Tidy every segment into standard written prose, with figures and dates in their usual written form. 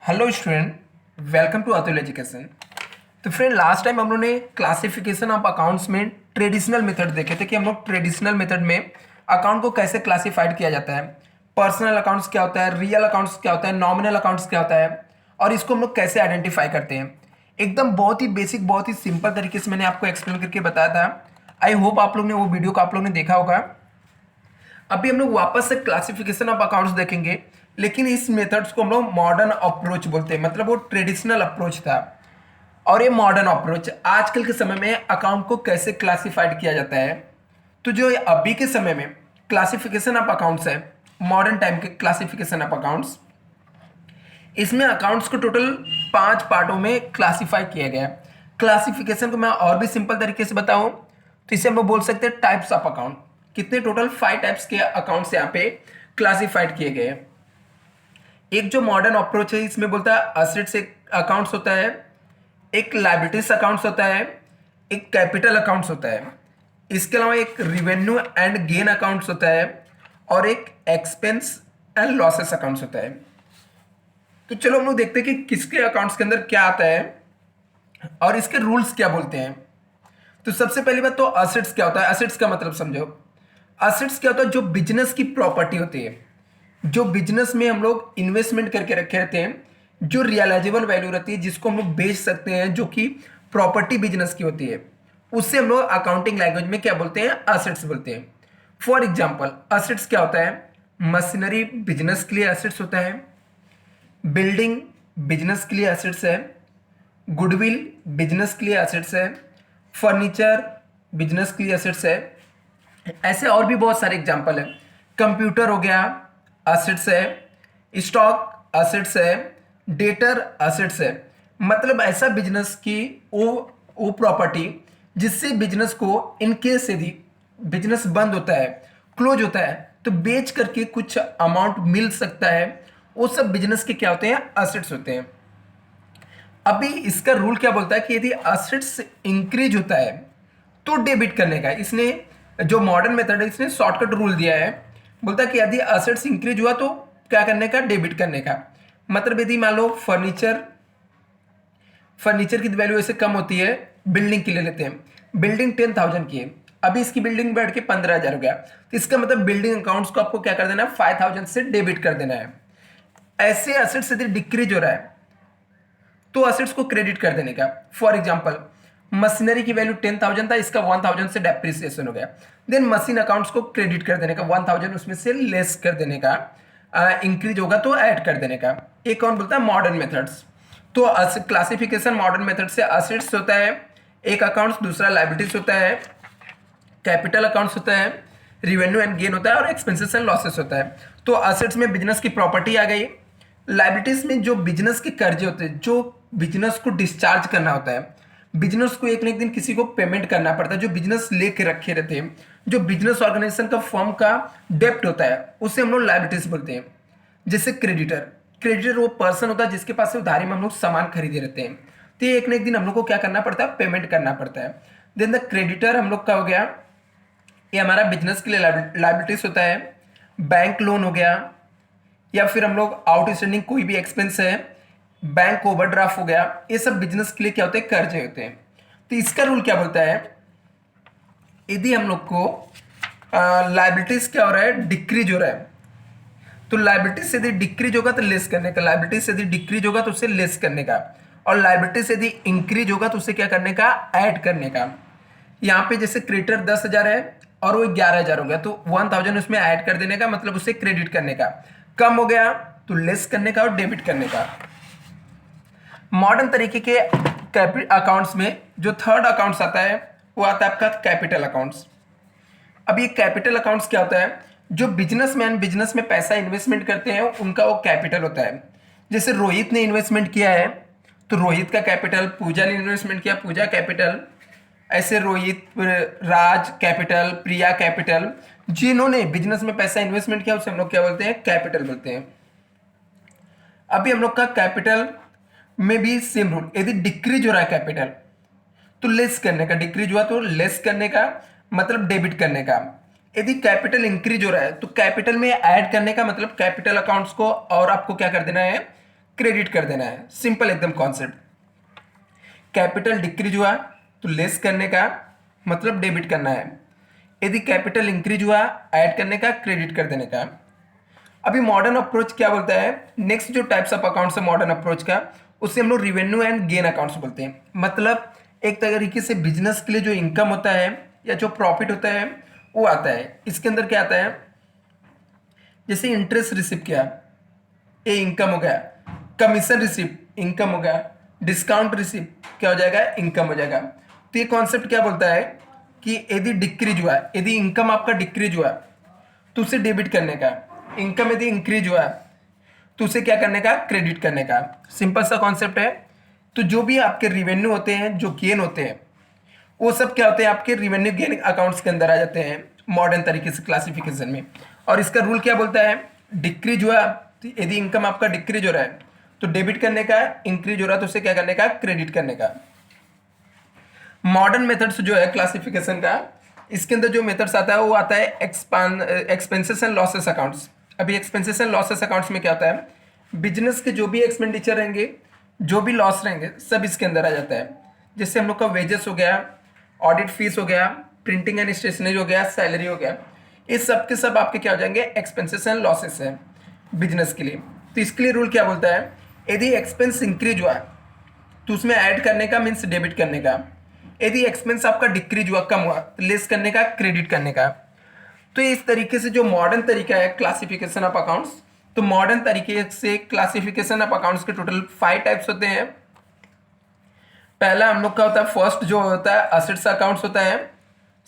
Hello student, welcome to Atul education. तो friend, last time हम लोगों ने क्लासिफिकेशन ऑफ अकाउंट्स में ट्रेडिशनल मेथड देखे थे कि हम लोग ट्रेडिशनल मेथड में अकाउंट को कैसे क्लासिफाइड किया जाता है। पर्सनल अकाउंट्स क्या होता है, रियल अकाउंट्स क्या होता है, नॉमिनल अकाउंट्स क्या होता है और इसको हम लोग कैसे आइडेंटिफाई करते हैं। एकदम बहुत ही बेसिक, बहुत ही सिंपल तरीके से मैंने आपको एक्सप्लेन करके बताया था। आई होप आप लोग ने वो वीडियो को आप लोग ने देखा होगा। अभी हम लोग वापस से क्लासिफिकेशन ऑफ अकाउंट्स देखेंगे, लेकिन इस मेथड्स को हम लोग मॉडर्न अप्रोच बोलते हैं। मतलब वो ट्रेडिशनल अप्रोच था और ये मॉडर्न अप्रोच आजकल के समय में अकाउंट को कैसे क्लासिफाइड किया जाता है। तो जो अभी के समय में क्लासिफिकेशन ऑफ अकाउंट्स है, मॉडर्न टाइम के क्लासिफिकेशन ऑफ अकाउंट्स, इसमें अकाउंट्स को टोटल 5 पार्टों में क्लासिफाई किया गया है। क्लासिफिकेशन को मैं और भी सिंपल तरीके से बताऊं तो इसे हम लोग बोल सकते हैं टाइप्स ऑफ अकाउंट। कितने टोटल 5 टाइप्स के अकाउंट्स यहाँ पे क्लासिफाइड किए गए हैं। एक जो मॉडर्न अप्रोच है इसमें बोलता है असेट्स अकाउंट्स होता है, एक लायबिलिटीज अकाउंट्स होता है, एक कैपिटल अकाउंट्स होता है, इसके अलावा एक रिवेन्यू एंड गेन अकाउंट्स होता है और एक एक्सपेंस एंड लॉसेस अकाउंट्स होता है। तो चलो हम लोग देखते हैं कि किसके अकाउंट्स के अंदर क्या आता है और इसके रूल्स क्या बोलते हैं। तो सबसे पहली बात तो असेट्स क्या होता है। असेट्स का मतलब समझो। असेट्स क्या होता है? जो बिजनेस की प्रॉपर्टी होती है, जो बिजनेस में हम लोग इन्वेस्टमेंट करके रखे रहते हैं, जो रियलाइजेबल वैल्यू रहती है, जिसको हम लोग बेच सकते हैं, जो कि प्रॉपर्टी बिजनेस की होती है, उससे हम लोग अकाउंटिंग लैंग्वेज में क्या बोलते हैं? असेट्स बोलते हैं। फॉर एग्जाम्पल, असेट्स क्या होता है? मशीनरी बिजनेस के लिए असेट्स होता है, बिल्डिंग बिजनेस के लिए एसेट्स है, गुडविल बिजनेस के लिए एसेट्स है, फर्नीचर बिजनेस के लिए एसेट्स है। ऐसे और भी बहुत सारे एग्जांपल है। कंप्यूटर हो गया, एसेट्स है, स्टॉक एसेट्स है, डेटर एसेट्स है। मतलब ऐसा बिजनेस की वो प्रॉपर्टी जिससे बिजनेस को इन केस यदि बिजनेस बंद होता है, क्लोज होता है, तो बेच करके कुछ अमाउंट मिल सकता है, वो सब बिजनेस के क्या होते हैं? एसेट्स होते हैं। अभी इसका रूल क्या बोलता है कि यदि एसेट्स इंक्रीज होता है तो डेबिट करने का। इसने जो मॉडर्न मेथड है इसने शॉर्टकट रूल दिया है। बोलता है कि यदि एसेट्स इंक्रीज हुआ तो क्या करने का? डेबिट करने का। मतलब यदि मान लो फर्नीचर की वैल्यू ऐसे कम होती है, बिल्डिंग के लिए लेते हैं, बिल्डिंग 10,000 की है, अभी इसकी बिल्डिंग बढ़ के 15,000 हो गया, तो इसका मतलब बिल्डिंग अकाउंट्स को आपको क्या कर देना है? 5,000 से डेबिट कर देना है। ऐसे एसेट्स यदि डिक्रीज हो रहा है तो एसेट्स को क्रेडिट कर देने का। फॉर एग्जांपल, मशीनरी की वैल्यू 10,000 था, इसका 1,000 से डेप्रिसिएशन हो गया, देन मशीन अकाउंट्स को क्रेडिट कर देने का, 1,000 उसमें से लेस कर देने का, इंक्रीज होगा तो ऐड कर देने का। एक कौन बोलता है? Modern methods. तो क्लासिफिकेशन मॉडर्न मेथड से असेट्स होता है एक अकाउंट्स, दूसरा लायबिलिटीज होता है, कैपिटल अकाउंट्स होता है, रिवेन्यू एंड गेन होता है और एक्सपेंसेस एंड लॉसेस होता है। तो असेट्स में बिजनेस की प्रॉपर्टी आ गई। लायबिलिटीज में जो बिजनेस के कर्जे होते हैं, जो बिजनेस को डिस्चार्ज करना होता है, बिजनेस को एक न एक दिन किसी को पेमेंट करना पड़ता है, जो बिजनेस लेके रखे रहते हैं, जो बिजनेस ऑर्गेनाइजेशन का फर्म का डेप्ट होता है, उसे हम लोग लायबिलिटीज बोलते हैं। जैसे क्रेडिटर, क्रेडिटर वो पर्सन होता है जिसके पास से उधारी में हम लोग सामान खरीदे रहते हैं, तो ये एक न एक दिन हम लोग को क्या करना पड़ता है? पेमेंट करना पड़ता है। देन द क्रेडिटर हम लोग का हो गया, ये हमारा बिजनेस के लिए लायबिलिटीज होता है। बैंक लोन हो गया, या फिर हम लोग आउटस्टैंडिंग कोई भी एक्सपेंस है, बैंक ओवरड्राफ्ट हो गया, ये सब बिजनेस के लिए क्या होते हैं? कर्जे होते हैं। तो इसका रूल क्या बोलता है? यदि हम लोग को लायबिलिटीज क्या हो रहा है? डिक्रीज हो रहा है, तो लायबिलिटीज यदि डिक्रीज होगा तो लेस करने का, लायबिलिटीज यदि डिक्रीज होगा तो उसे लेस करने का, और लायबिलिटीज यदि इंक्रीज होगा तो उसे क्या करने का? ऐड करने का। यहाँ पे जैसे क्रेडिटर 10,000 है और वो 11,000 हो गया, तो 1,000 उसमें ऐड कर देने का, मतलब उसे क्रेडिट करने का। कम हो गया तो लेस करने का और डेबिट करने का। मॉडर्न तरीके के अकाउंट्स में जो थर्ड अकाउंट्स आता है वो आता है आपका कैपिटल अकाउंट्स। अब ये कैपिटल अकाउंट्स क्या होता है? जो बिजनेसमैन बिजनेस में पैसा इन्वेस्टमेंट करते हैं उनका वो कैपिटल होता है। जैसे रोहित ने इन्वेस्टमेंट किया है तो रोहित का कैपिटल, पूजा ने इन्वेस्टमेंट किया, पूजा कैपिटल, ऐसे रोहित, राज कैपिटल, प्रिया कैपिटल, जिन्होंने बिजनेस में पैसा इन्वेस्टमेंट किया उसे हम लोग क्या बोलते हैं? कैपिटल बोलते हैं। अभी हम लोग का कैपिटल में भी सेम रूल, यदि डिक्रीज हो रहा है कैपिटल तो लेस करने का, डिक्रीज हुआ तो लेस करने का, मतलब डेबिट करने का। यदि कैपिटल इंक्रीज हो रहा है तो कैपिटल में ऐड करने का, मतलब कैपिटल अकाउंट्स को और आपको क्या कर देना है? क्रेडिट कर देना है। सिंपल एकदम कॉन्सेप्ट। कैपिटल डिक्रीज हुआ तो लेस करने का मतलब डेबिट करना है। यदि कैपिटल इंक्रीज हुआ ऐड करने का, क्रेडिट कर देने का। अभी मॉडर्न अप्रोच क्या बोलता है, नेक्स्ट जो टाइप्स ऑफ अकाउंट्स है मॉडर्न अप्रोच का, उसे हम लोग रिवेन्यू एंड गेन अकाउंट्स बोलते हैं। मतलब एक तरीके से बिजनेस के लिए जो इनकम होता है या जो प्रॉफिट होता है वो आता है। इसके अंदर क्या आता है, जैसे इंटरेस्ट रिसीव किया, ये इनकम हो गया। कमीशन रिसीव, इनकम हो गया। डिस्काउंट रिसीव क्या हो जाएगा, इनकम हो जाएगा। तो ये कॉन्सेप्ट क्या बोलता है कि यदि डिक्रीज हुआ, यदि इनकम आपका डिक्रीज हुआ तो उसे डेबिट करने का, इनकम यदि इंक्रीज हुआ तो उसे क्या करने का, क्रेडिट करने का। सिंपल सा कॉन्सेप्ट है। तो जो भी आपके रिवेन्यू होते हैं, जो गेन होते हैं, वो सब क्या होते हैं, आपके रिवेन्यू गेन अकाउंट्स के अंदर आ जाते हैं मॉडर्न तरीके से क्लासिफिकेशन में। और इसका रूल क्या बोलता है, डिक्रीज हुआ तो यदि इनकम आपका डिक्रीज हो रहा है तो डेबिट करने का, इंक्रीज हो रहा है तो उसे क्या करने का, क्रेडिट करने का। मॉडर्न मेथड्स जो है क्लासिफिकेशन का, इसके अंदर जो मेथड्स आता है वो आता है एक्सपेंसेस एंड लॉसेस अकाउंट्स। अभी एक्सपेंसेस एंड लॉसेस अकाउंट्स में क्या होता है, बिजनेस के जो भी एक्सपेंडिचर रहेंगे, जो भी लॉस रहेंगे, सब इसके अंदर आ जाता है। जैसे हम लोग का वेजेस हो गया, ऑडिट फीस हो गया, प्रिंटिंग एंड स्टेशनरी हो गया, सैलरी हो गया, ये सब के सब आपके क्या हो जाएंगे, एक्सपेंसेस एंड लॉसेस है बिजनेस के लिए। तो इसके लिए रूल क्या बोलता है, यदि एक्सपेंस इंक्रीज हुआ तो उसमें ऐड करने का मीन्स डेबिट करने का। यदि एक्सपेंस आपका डिक्रीज हुआ, कम हुआ, तो लेस करने का, क्रेडिट करने का। तो इस तरीके से जो मॉडर्न तरीका है क्लासिफिकेशन ऑफ अकाउंट्स, तो मॉडर्न तरीके से क्लासिफिकेशन ऑफ अकाउंट्स के टोटल 5 टाइप्स होते हैं। पहला हम लोग का होता है, फर्स्ट जो होता है असेट्स अकाउंट्स होता है,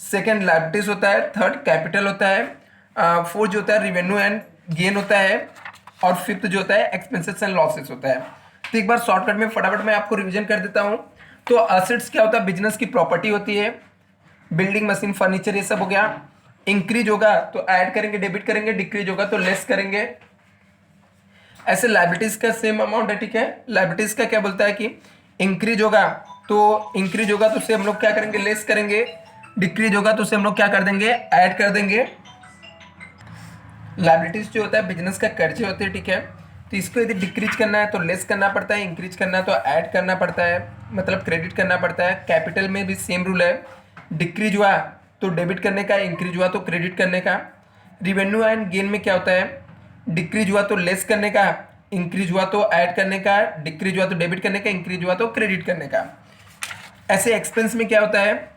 सेकंड लायबिलिटीज होता है, थर्ड कैपिटल होता है, फोर्थ जो होता है रिवेन्यू एंड गेन होता है, और फिफ्थ जो होता है एक्सपेंसेस एंड लॉसेस होता है। तो एक बार शॉर्टकट में फटाफट मैं आपको रिवीजन कर देता हूँ। तो असेट्स क्या होता है, बिजनेस की प्रॉपर्टी होती है, बिल्डिंग मशीन फर्नीचर ये सब हो गया। इंक्रीज होगा तो ऐड करेंगे, डेबिट करेंगे, डिक्रीज होगा तो लेस करेंगे। ऐसे लायबिलिटीज का सेम अमाउंट है, ठीक है। लायबिलिटीज का क्या बोलता है कि इंक्रीज होगा तो उसे हम लोग क्या करेंगे, लेस करेंगे। डिक्रीज होगा तो उसे हम लोग क्या कर देंगे, ऐड कर देंगे। लायबिलिटीज जो होता है बिजनेस का कर्जे होते हैं, ठीक है। तो इसको यदि डिक्रीज करना है तो लेस करना पड़ता है, इंक्रीज करना है तो ऐड करना पड़ता है, मतलब क्रेडिट करना पड़ता है। कैपिटल में भी सेम रूल है, डिक्रीज हुआ तो डेबिट करने का, इंक्रीज हुआ तो क्रेडिट करने का। रिवेन्यू एंड गेन में क्या होता है, डिक्रीज हुआ तो लेस करने का, इंक्रीज हुआ तो ऐड करने का, डिक्रीज हुआ तो डेबिट करने का, इंक्रीज हुआ तो क्रेडिट करने का। ऐसे एक्सपेंस में क्या होता है,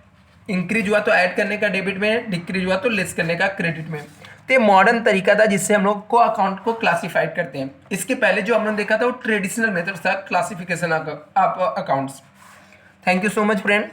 इंक्रीज हुआ तो ऐड करने का डेबिट में, डिक्रीज हुआ तो लेस करने का क्रेडिट में। तो ये मॉडर्न तरीका था जिससे हम लोग को अकाउंट को क्लासिफाइड करते हैं। इसके पहले जो हमने देखा था वो ट्रेडिशनल मेथड था classification of accounts. Thank you so much friend.